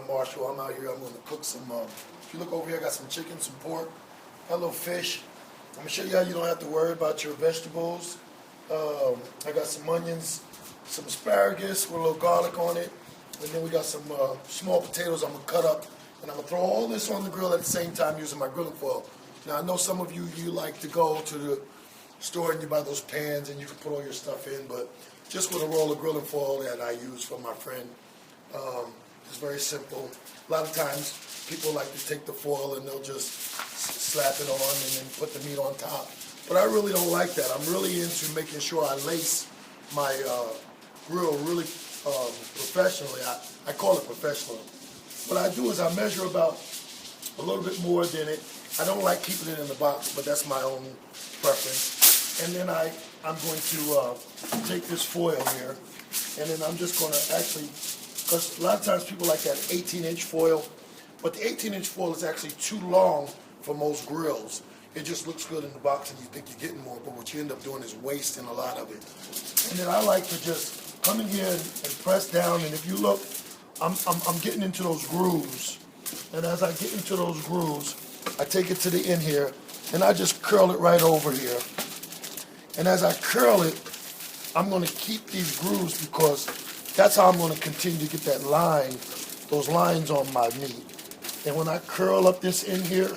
Marshall. I'm out here. I'm going to cook some, if you look over here, I got some chicken, some pork, got a little fish. I'm going to show you how you don't have to worry about your vegetables. I got some onions, some asparagus with a little garlic on it. And then we got some small potatoes I'm going to cut up. And I'm going to throw all this on the grill at the same time using my grilling foil. Now, I know some of you like to go to the store and you buy those pans and you can put all your stuff in, but just with a roll of grilling foil that I use from my friend, it's very simple. A lot of times people like to take the foil and they'll just slap it on and then put the meat on top. But I really don't like that. I'm really into making sure I lace my grill really professionally. I call it professional. What I do is I measure about a little bit more than it. I don't like keeping it in the box, but that's my own preference. And then I'm going to take this foil here, and then I'm just going to actually, because a lot of times people like that 18-inch foil, but the 18-inch foil is actually too long for most grills. It just looks good in the box and you think you're getting more, but what you end up doing is wasting a lot of it. And then I like to just come in here and press down, and if you look, I'm getting into those grooves. And as I get into those grooves, I take it to the end here, and I just curl it right over here. And as I curl it, I'm going to keep these grooves because that's how I'm going to continue to get that line, those lines on my meat. And when I curl up this end here,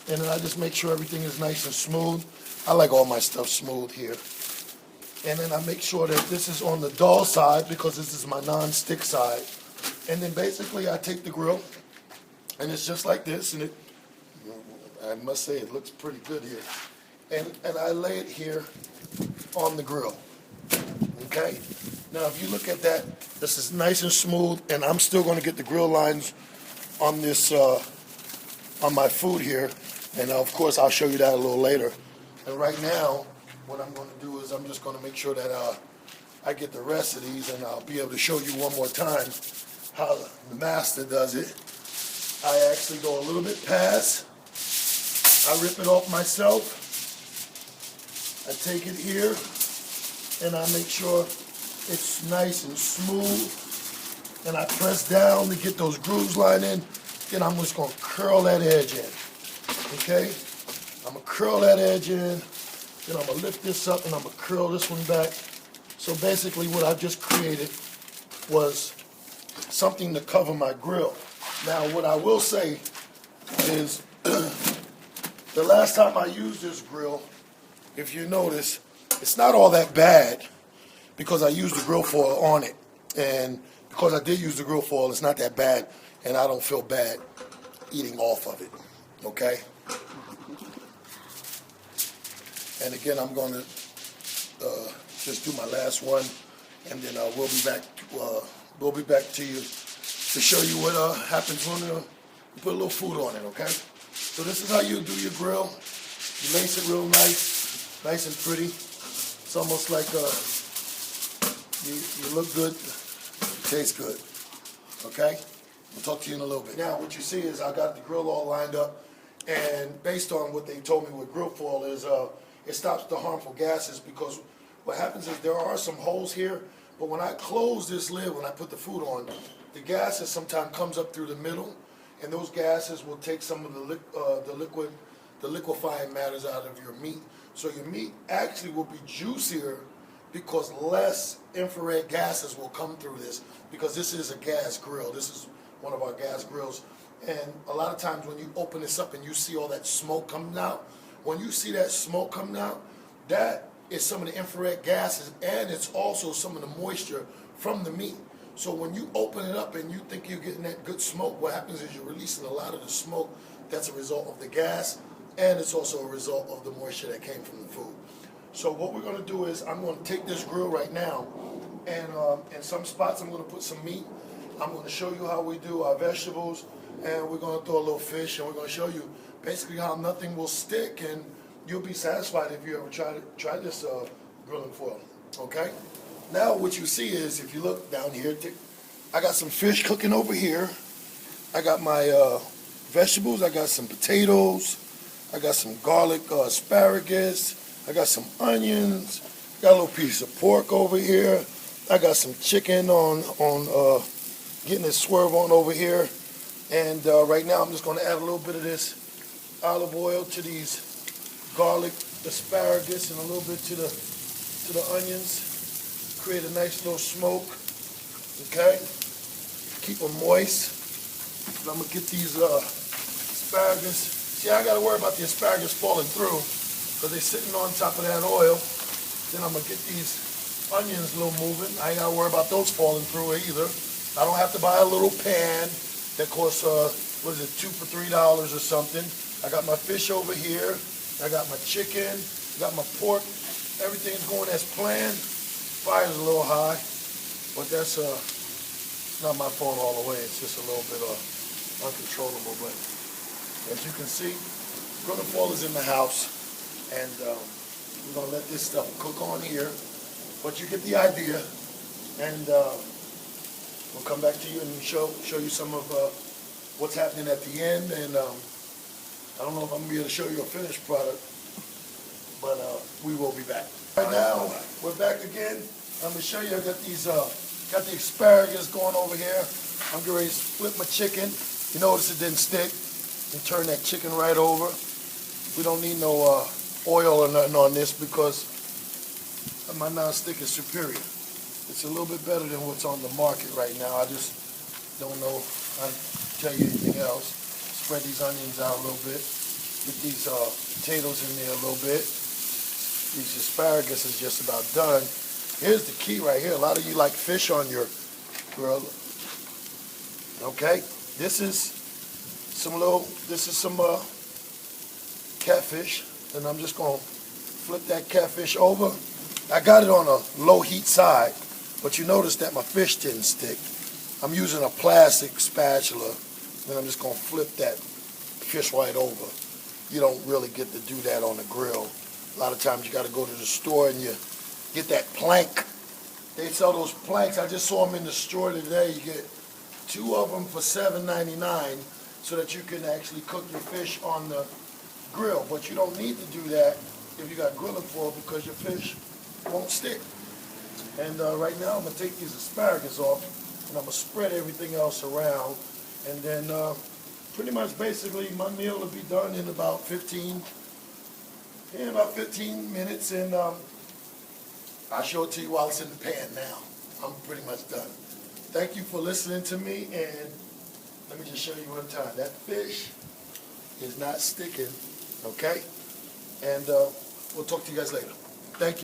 and then I just make sure everything is nice and smooth. I like all my stuff smooth here. And then I make sure that this is on the dull side because this is my non-stick side. And then basically I take the grill, and it's just like this, and I must say it looks pretty good here. And I lay it here on the grill, okay? Now if you look at that, this is nice and smooth, and I'm still going to get the grill lines on this, on my food here, and of course I'll show you that a little later. And right now, what I'm going to do is I'm just going to make sure that I get the rest of these, and I'll be able to show you one more time how the master does it. I actually go a little bit past. I rip it off myself. I take it here, and I make sure it's nice and smooth. And I press down to get those grooves lined in. Then I'm just going to curl that edge in. Okay? I'm going to curl that edge in. Then I'm going to lift this up, and I'm going to curl this one back. So basically what I just created was something to cover my grill. Now what I will say is the last time I used this grill, if you notice, it's not all that bad because I used the grill foil on it. And because I did use the grill foil, it's not that bad, and I don't feel bad eating off of it, okay? And again, I'm going to just do my last one, and then we'll be back to you to show you what happens when you put a little food on it, okay? So this is how you do your grill. You lace it real nice and pretty. It's almost like you look good, tastes good, okay? We'll talk to you in a little bit. Now what you see is I got the grill all lined up, and based on what they told me with grill foil is it stops the harmful gases, because what happens is there are some holes here, but when I close this lid, when I put the food on, the gases sometimes comes up through the middle, and those gases will take some of the liquefying matters out of your meat. So your meat actually will be juicier because less infrared gases will come through this, because this is a gas grill. This is one of our gas grills. And a lot of times when you open this up and you see all that smoke coming out, when you see that smoke coming out, that is some of the infrared gases, and it's also some of the moisture from the meat. So when you open it up and you think you're getting that good smoke, what happens is you're releasing a lot of the smoke. That's a result of the gas, and it's also a result of the moisture that came from the food. So what we're going to do is I'm going to take this grill right now, and in some spots I'm going to put some meat. I'm going to show you how we do our vegetables, and we're going to throw a little fish, and we're going to show you basically how nothing will stick, and you'll be satisfied if you ever try this grilling foil, okay? Now what you see is, if you look down here, I got some fish cooking over here. I got my vegetables. I got some potatoes. I got some garlic asparagus. I got some onions. Got a little piece of pork over here. I got some chicken on getting it swerve on over here. And right now I'm just going to add a little bit of this olive oil to these garlic, asparagus, and a little bit to the onions. Create a nice little smoke. Okay? Keep them moist. I'm going to get these asparagus. See, I got to worry about the asparagus falling through because they're sitting on top of that oil. Then I'm going to get these onions a little moving. I ain't got to worry about those falling through either. I don't have to buy a little pan that costs, what is it, $2 for $3 or something. I got my fish over here. I got my chicken. I got my pork. Everything's going as planned. Fire's a little high, but that's not my fault all the way. It's just a little bit uncontrollable. But as you can see, Grillingfoil is in the house, and we're gonna let this stuff cook on here. But you get the idea, and we'll come back to you and show you some of what's happening at the end. And I don't know if I'm gonna be able to show you a finished product, but we will be back. Right now, we're back again. I'm gonna show you. I got these, got the asparagus going over here. I'm getting ready to flip my chicken. You notice it didn't stick. And turn that chicken right over. We don't need no oil or nothing on this because my non-stick is superior. It's a little bit better than what's on the market right now. I just don't know how to tell you anything else. Spread these onions out a little bit. Get these potatoes in there a little bit. These asparagus is just about done. Here's the key right here. A lot of you like fish on your grill. Okay, this is some catfish, and I'm just gonna flip that catfish over. I got it on a low heat side, but you notice that my fish didn't stick. I'm using a plastic spatula, and I'm just gonna flip that fish right over. You don't really get to do that on the grill. A lot of times you got to go to the store and you get that plank. They sell those planks. I just saw them in the store today. You get 2 of them for $7.99 so that you can actually cook your fish on the grill. But you don't need to do that if you got Grillingfoil because your fish won't stick. And right now I'm going to take these asparagus off and I'm going to spread everything else around. And then pretty much basically my meal will be done in about 15 minutes, and I'll show it to you while it's in the pan now. I'm pretty much done. Thank you for listening to me, and let me just show you one time. That fish is not sticking, okay? And we'll talk to you guys later. Thank you.